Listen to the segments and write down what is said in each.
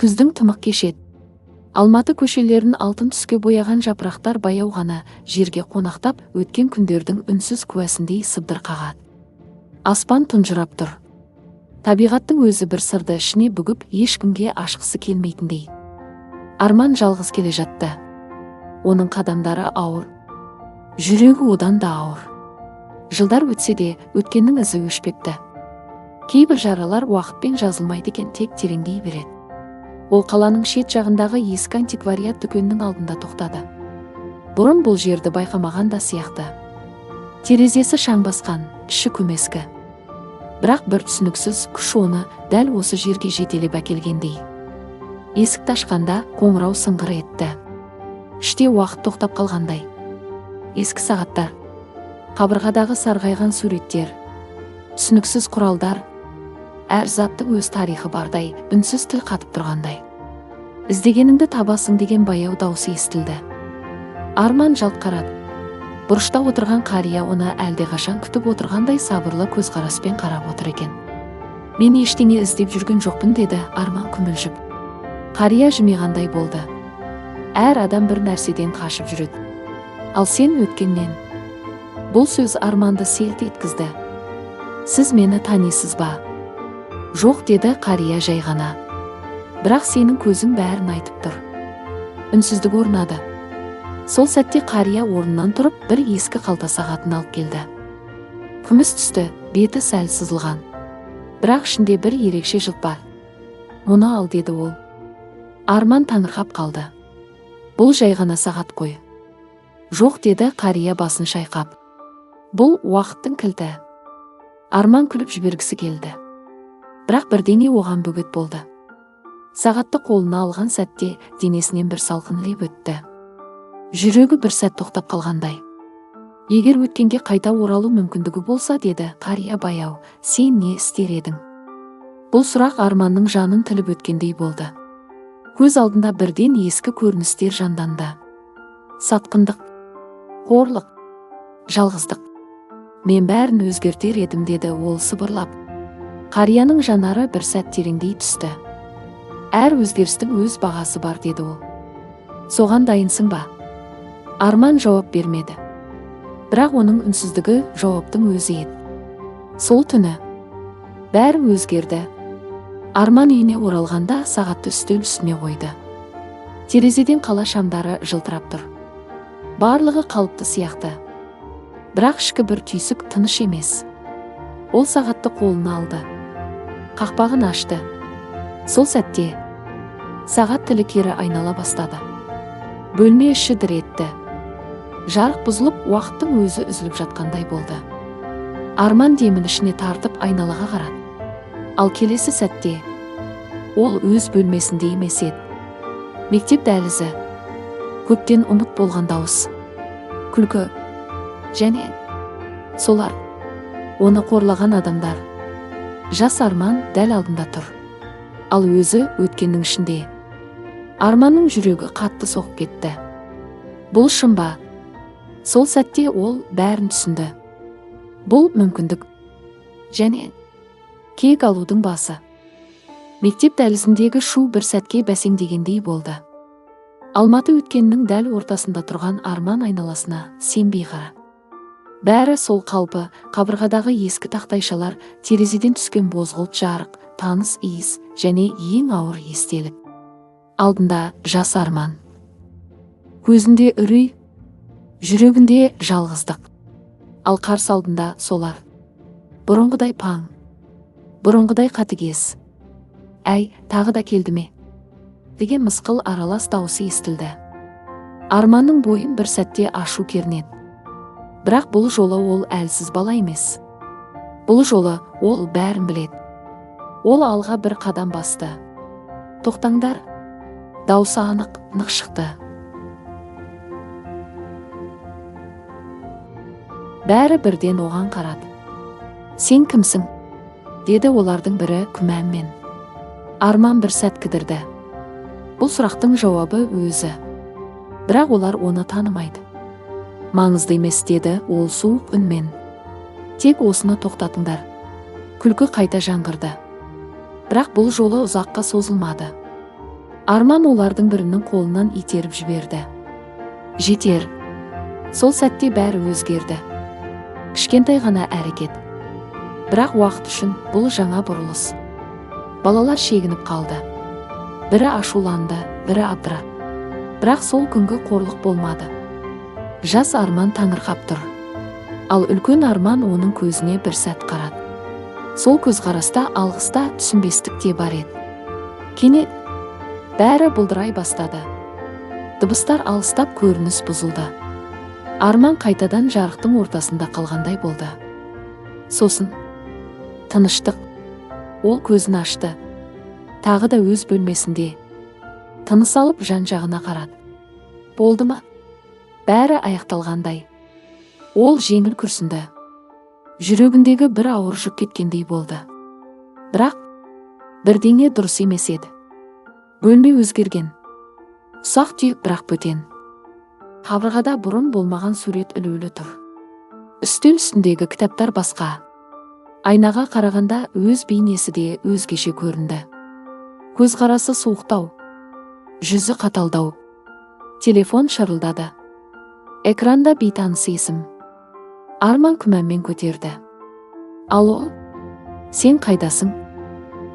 Күздің тымық кешет. Алматы көшелерін алтын түске бояған жапырақтар баяу ғана жерге қонақтап, өткен күндердің үнсіз куәсіндей сыбдыр қағады. Аспан тұнжырап тұр. Табиғаттың өзі бір сырды ішіне бүгіп, ешкімге ашқысы келмейтіндей. Арман жалғыз келе жатты. Оның қадамдары ауыр, жүрегі одан да ауыр. Жылдар өтсе де, өткеннің ізі өшпепті. Кейбір жаралар уақытпен жазылмайды екен, тек тереңдей береді. Ол қаланың шет жағындағы ескі антиквариат дүкенінің алдында тоқтады. Бұрын бұл жерді байқамаған да сияқты. Терезесі шаң басқан, іші көмескі. Бірақ бір түсініксіз күш оны дәл осы жерге жетелеп әкелгендей. Есікті ашқанда қоңырау сыңғыр етті. Іште уақыт тоқтап қалғандай. Ескі сағаттар, қабырғадағы сарғайған суреттер, түсініксіз құралдар, әр заттың өз тарихы бардай, үнсіз тіл қатып тұрғандай. Іздегеніңді табасың деген баяу даусы естілді. Арман жалт қарады. Бұрышта отырған қария оны әлдеқашан күтіп отырғандай сабырлы көзқараспен қарап отыр екен. Мен ештеңе іздеп жүрген жоқпын, деді Арман күмілжіп. Қария жымиғандай болды. Әр адам бір нәрседен қашып жүреді. Ал сен өткеннен. Бұл сөз Арманды селт еткізді. Сіз мені танисыз ба? Жоқ, деді қария жай ғана. Бірақ сенің көзің бәрін айтып тұр. Үнсіздік орнады. Сол сәтте қария орнынан тұрып, бір ескі қалта сағатын алып келді. Күміс түсті, беті сәл сызылған. Бірақ ішінде бір ерекше жылт бар. Мұны ал, деді ол. Арман таңырқап қалды. Бұл жай ғана сағат қой. Жоқ, деді қария басын шайқап. Бұл уақыттың кілті. Арман күліп жібергісі келді. Бірақ бірдеңе оған бөгет болды. Сағатты қолына алған сәтте денесінен бір салқын леп өтті. Жүрегі бір сәт тоқтап қалғандай. Егер өткенге қайта оралу мүмкіндігі болса, деді қария баяу, сен не істер едің? Бұл сұрақ Арманның жанын тіліп өткендей болды. Көз алдында бірден ескі көріністер жанданды. Сатқындық, қорлық, жалғыздық. Мен бәрін өзгертер едім, деді ол сыбырлап. Қарияның жанары бір сәт тереңдей түсті. Әр өзгерістің өз бағасы бар, деді ол. Соған дайынсың ба? Арман жауап бермеді. Бірақ оның үнсіздігі жауаптың өзі еді. Сол түні бәрі өзгерді. Арман үйіне оралғанда сағатты үстел үстіне қойды. Терезеден қала шамдары жылтырап тұр. Барлығы қалыпты сияқты. Бірақ ішкі бір түйсік тыныш емес. Ол сағатты қолына алды. Қақпағын ашты. Сол сәтте сағат тілі кері айнала бастады. Бөлме іші дір етті. Жарық бұзылып, уақыттың өзі үзіліп жатқандай болды. Арман демін ішіне тартып айналаға қарады. Ал келесі сәтте ол өз бөлмесінде емес еді. Мектеп дәлізі, көптен ұмыт болған дауыс, күлкі және солар, оны қорлаған адамдар. Жас Арман дәл алдында тұр. Ал өзі өткеннің ішінде. Арманның жүрегі қатты соғып кетті. Бұл шын ба? Сол сәтте ол бәрін түсінді. Бұл мүмкіндік және кек алудың басы. Мектеп дәлізіндегі шу бір сәтке бәсеңдегендей болды. Алматы өткеннің дәл ортасында тұрған Арман айналасына сенбей қарады. Бәрі сол қалпы, қабырғадағы ескі тақтайшалар, терезеден түскен бозғылт жарық, таныс иіс және ең ауыр естелік. Алдында жас Арман. Көзінде үрей, жүрегінде жалғыздық. Ал қарсы алдында солар. Бұрынғыдай паң, бұрынғыдай қатыгез. Әй, тағы да келді ме? Деген мысқыл аралас дауысы естілді. Арманның бойын бір сәтте ашу кернеді. Бірақ бұл жолы ол әлсіз бала емес. Бұл жолы ол бәрін біледі. Ол алға бір қадам басты. Тоқтаңдар. Даусы анық, нық шықты. Бәрі бірден оған қарады. Сен кімсің? Деді олардың бірі күмәнмен. Арман бір сәт кідірді. Бұл сұрақтың жауабы өзі. Бірақ олар оны танымайды. Маңызды емес, деді ол суық үнмен. Тек осыны тоқтатыңдар. Күлкі қайта жаңғырды. Бірақ бұл жолы ұзаққа созылмады. Арман олардың бірінің қолынан итеріп жіберді. Жетер. Сол сәтте бәрі өзгерді. Кішкентай ғана әрекет. Бірақ уақыт үшін бұл жаңа бұрылыс. Балалар шегініп қалды. Бірі ашуланды, бірі абдырап. Бірақ сол күнгі қорлық болмады. Жас Арман таңырқап тұр. Ал үлкен Арман оның көзіне бір сәт қарады. Сол көзқараста алғыста түсінбестік те бар еді. Кенет бәрі бұлдырай бастады. Дыбыстар алыстап, көрініс бұзылды. Арман қайтадан жарықтың ортасында қалғандай болды. Сосын тыныштық. Ол көзін ашты. Тағы да өз бөлмесінде. Тыныс алып жан-жағына қарады. Болды ма? Бәрі аяқталғандай. Ол жеңіл күрсінді. Жүрегіндегі бір ауыр жүк кеткендей болды. Бірақ бірдеңе дұрыс емес еді. Бөлме өзгерген. Ұсақ түйек, бірақ бөтен. Қабырғада бұрын болмаған сурет ілулі тұр. Үстел үстіндегі кітаптар басқа. Айнаға қарағанда өз бейнесі де өзгеше көрінді. Көзқарасы суықтау, жүзі қаталдау. Телефон шырылдады. Экранда бейтаныс есім. Арман күмәнмен көтерді. Алло, сен қайдасың?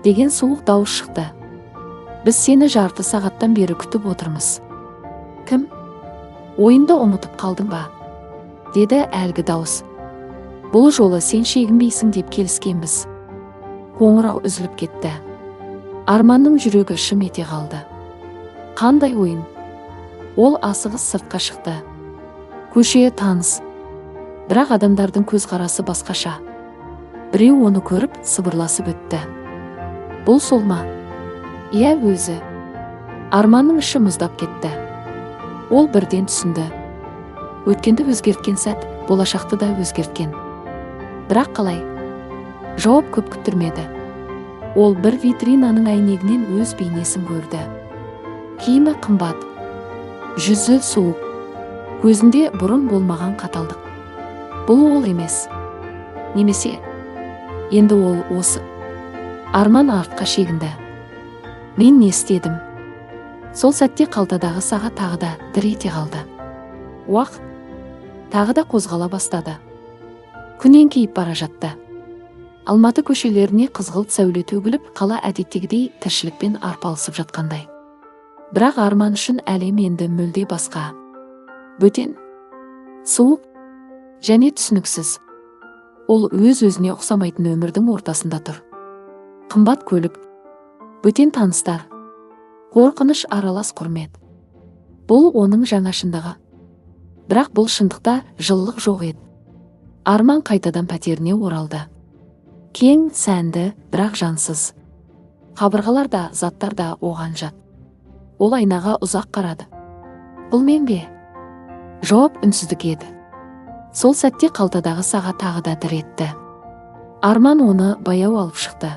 Деген суық дауыс шықты. Біз сені жарты сағаттан бері күтіп отырмыз. Кім? Ойынды ұмытып қалдың ба? Деді әлгі дауыс. Бұл жолы сен шегінбейсің деп келіскенбіз. Қоңырау үзіліп кетті. Арманның жүрегі шым ете қалды. Қандай ойын? Ол асығыс сыртқа шықты. Көше таныс. Бірақ адамдардың көзқарасы басқаша. Біреу оны көріп сыбырласып өтті. Бұл сол ма? Иә, өзі. Арманның іші мұздап кетті. Ол бірден түсінді. Өткенді өзгерткен сәт, болашақты да өзгерткен. Бірақ қалай? Жауап көп күттірмеді. Ол бір витринаның әйнегінен өз бейнесін көрді. Киімі қымбат. Жүзі суық. Көзінде бұрын болмаған қаталдық. Бұл ол емес. Немесе енді ол осы. Арман артқа шегінді. Мен не істедім? Сол сәтте қалтадағы сағат тағы да дір ете қалды. Уақыт тағы да қозғала бастады. Күн еңкейіп бара жатты. Алматы көшелеріне қызғылт сәуле төгіліп, қала әдеттегідей тіршілікпен арпалысып жатқандай. Бірақ Арман үшін әлем енді мүлде басқа. Бөтен, суық және түсініксіз. Ол өз-өзіне ұқсамайтын өмірдің ортасында тұр. Қымбат көлік, бөтен таныстар, қорқыныш аралас құрмет. Бұл оның жаңа шындығы. Бірақ бұл шындықта жылылық жоқ еді. Арман қайтадан пәтеріне оралды. Кең, сәнді, бірақ жансыз. Қабырғалар да, заттар да оған жат. Ол айнаға ұзақ қарады. Бұл мен бе? Жауап үнсіздік еді. Сол сәтте қалтадағы сағат тағы да дір етті. Арман оны баяу алып шықты.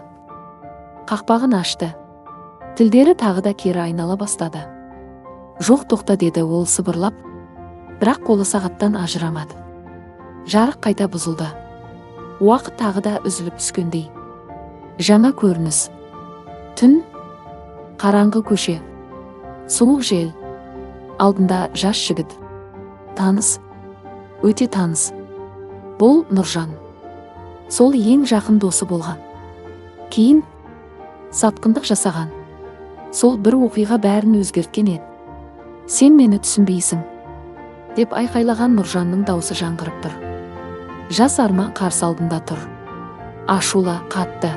Қақпағын ашты. Тілдері тағы да кері айнала бастады. Жоқ, тоқта, деді ол сыбырлап. Бірақ қолы сағаттан ажырамады. Жарық қайта бұзылды. Уақыт тағы да үзіліп түскендей. Жаңа көрініс. Түн, қараңғы көше, суық жел. Алдында жас жігіт. Таныс, өте таныс. Бұл Нұржан. Сол ең жақын досы болған. Кейін сатқындық жасаған. Сол бір оқиға бәрін өзгерткен еді. Сен мені түсінбейсің, деп айқайлаған Нұржанның даусы жаңғырып тұр. Жас Арман қарсы алдында тұр. Ашула, қатты.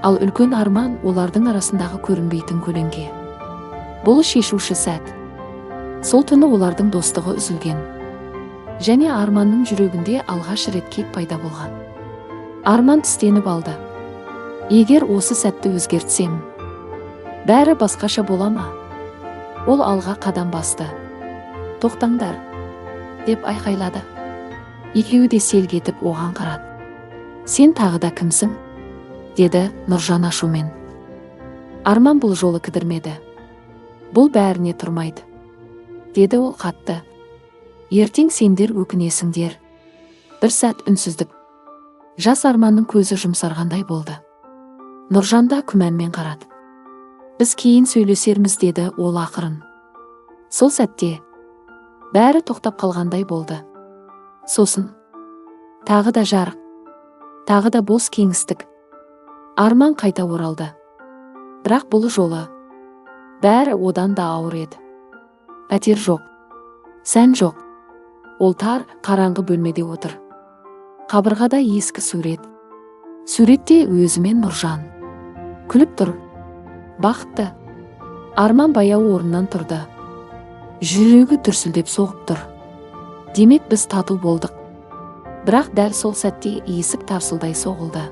Ал үлкен Арман олардың арасындағы көрінбейтін көлеңке. Бұл шешуші сәт. Сол түні олардың достығы үзілген. Және Арманның жүрегінде алғаш рет кек пайда болған. Арман тістеніп алды. Егер осы сәтті өзгертсем, бәрі басқаша бола ма? Ол алға қадам басты. Тоқтаңдар, деп айқайлады. Екеуі де селк етіп оған қарады. Сен тағы да кімсің? Деді Нұржан ашумен. Арман бұл жолы кідірмеді. Бұл бәріне тұрмайды, деді ол қатты. Ертең сендер өкінесіңдер. Бір сәт үнсіздік. Жас Арманның көзі жұмсарғандай болды. Нұржанда күмәнмен қарады. Біз кейін сөйлесерміз деді ол ақырын. Сол сәтте бәрі тоқтап қалғандай болды. Сосын тағы да жарық, тағы да бос кеңістік. Арман қайта оралды. Бірақ бұл жолы бәрі одан да ауыр еді. Пәтер жоқ, сән жоқ. Ол тар, қараңғы бөлмеде отыр. Қабырғада ескі сурет. Суретте өзі мен Нұржан. Күліп тұр. Бақытты. Арман баяу орнынан тұрды. Жүрегі дүрсілдеп соғып тұр. Демек біз тату болдық. Бірақ дәл сол сәтте есік тарсылдай соғылды.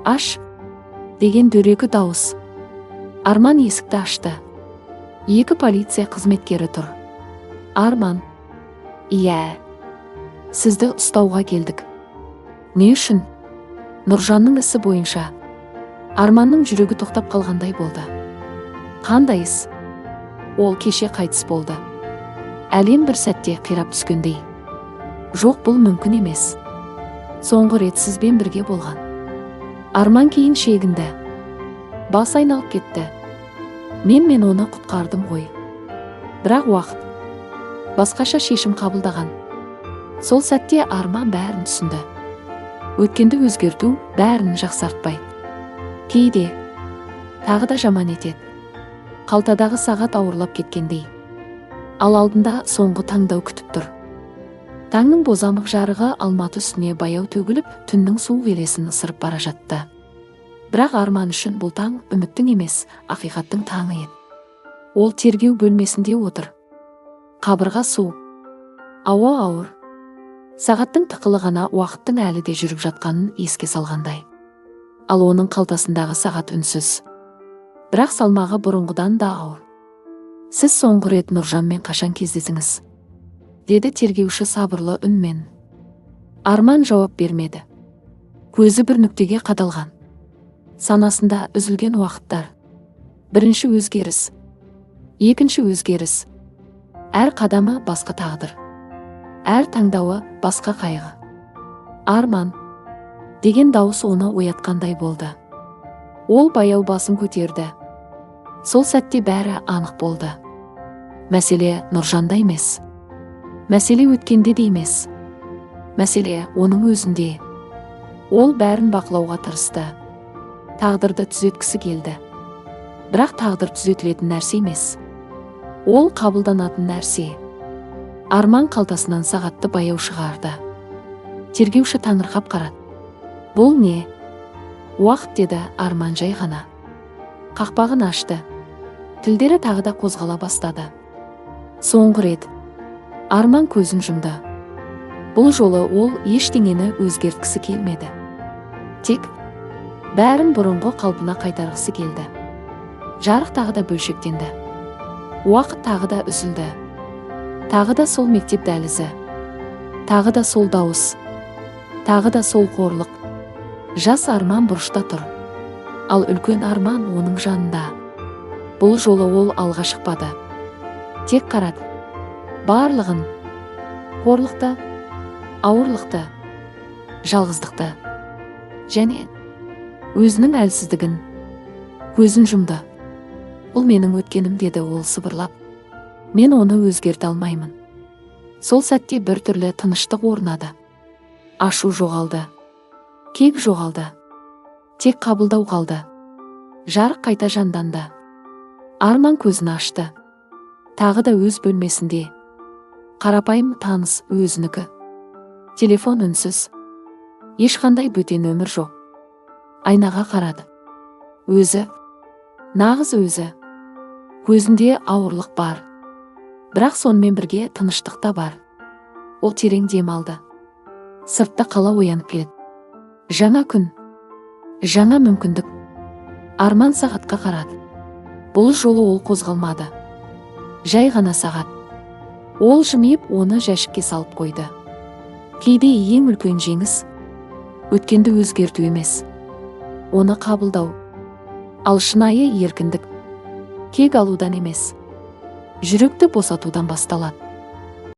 Аш! Деген дөрекі дауыс. Арман есікті ашты. Екі полиция қызметкері тұр. Арман. Иә. Сізді ұстауға келдік. Не үшін? Нұржанның ісі бойынша. Арманның жүрегі тоқтап қалғандай болды. Қандай іс? Ол кеше қайтыс болды. Әлем бір сәтте қирап түскендей. Жоқ, бұл мүмкін емес. Соңғы рет сізбен бірге болған. Арман кейін шегінді. Бас айналып кетті. Мен оны құтқардым ғой. Бірақ уақыт басқаша шешім қабылдаған. Сол сәтте Арман бәрін түсінді. Өткенді өзгерту бәрін жақсартпайды. Кейде тағы да жаман етеді. Қалтадағы сағат ауырлап кеткендей. Ал алдында соңғы таңдау күтіп тұр. Таңның бозамық жарығы Алматы үстіне баяу төгіліп, түннің суық елесін ысырып бара жатты. Бірақ Арман үшін бұл таң үміттің емес, ақиқаттың таңы еді. Ол тергеу бөлмесінде отыр. Қабырға суық, ауа ауыр. Сағаттың тықылы ғана уақыттың әлі де жүріп жатқанын еске салғандай. Ал оның қалтасындағы сағат үнсіз. Бірақ салмағы бұрынғыдан да ауыр. Сіз соңғы рет Нұржанмен қашан кездесіңіз? Деді тергеуші сабырлы үнмен. Арман жауап бермеді. Көзі бір нүктеге қадалған. Санасында үзілген уақыттар. Бірінші өзгеріс. Екінші өзгеріс. Әр қадамы басқа тағдыр. Әр таңдауы басқа қайғы. Арман деген дауыс оны оятқандай болды. Ол баяу басын көтерді. Сол сәтте бәрі анық болды. Мәселе Нұржанда емес. Мәселе өткенде де емес. Мәселе оның өзінде. Ол бәрін бақылауға тырысты. Тағдырды түзеткісі келді. Бірақ тағдыр түзетілетін нәрсе емес. Ол қабылданатын нәрсе. Арман қалтасынан сағатты баяу шығарды. Тергеуші таңырқап қарады. Бұл не? Уақыт, деді Арман жай ғана. Қақпағын ашты. Тілдері тағы да қозғала бастады. Соңғы рет Арман көзін жұмды. Бұл жолы ол ештеңені өзгерткісі келмеді. Тек бәрін бұрынғы қалпына қайтарғысы келді. Жарық тағы да бөлшектенді. Уақыт тағы да үзілді. Тағы да сол мектеп дәлізі. Тағы да сол дауыс. Тағы да сол қорлық. Жас Арман бұрышта тұр. Ал үлкен Арман оның жанында. Бұл жолы ол алға шықпады. Тек қарады. Барлығын. Қорлықты, ауырлықты, жалғыздықты. Және өзінің әлсіздігін. Көзін жұмды. Бұл менің өткенім, деді ол сыбырлап. Мен оны өзгерте алмаймын. Сол сәтте бір түрлі тыныштық орнады. Ашу жоғалды. Кек жоғалды. Тек қабылдау қалды. Жарық қайта жанданды. Арман көзін ашты. Тағы да өз бөлмесінде. Қарапайым таныс өзінікі. Телефон үнсіз. Ешқандай бөтен өмір жоқ. Айнаға қарады. Өзі. Нағыз өзі. Көзінде ауырлық бар. Бірақ сонымен бірге тыныштық та бар. Ол терең дем алды. Сыртта қала оянып келеді. Жаңа күн. Жаңа мүмкіндік. Арман сағатқа қарады. Бұл жолы ол қозғалмады. Жай ғана сағат. Ол жымиып оны жәшікке салып қойды. Кейде ең үлкен жеңіс өткенді өзгерту емес, оны қабылдау. Ал шынайы еркіндік кек алудан емес, жүректі босатудан басталады.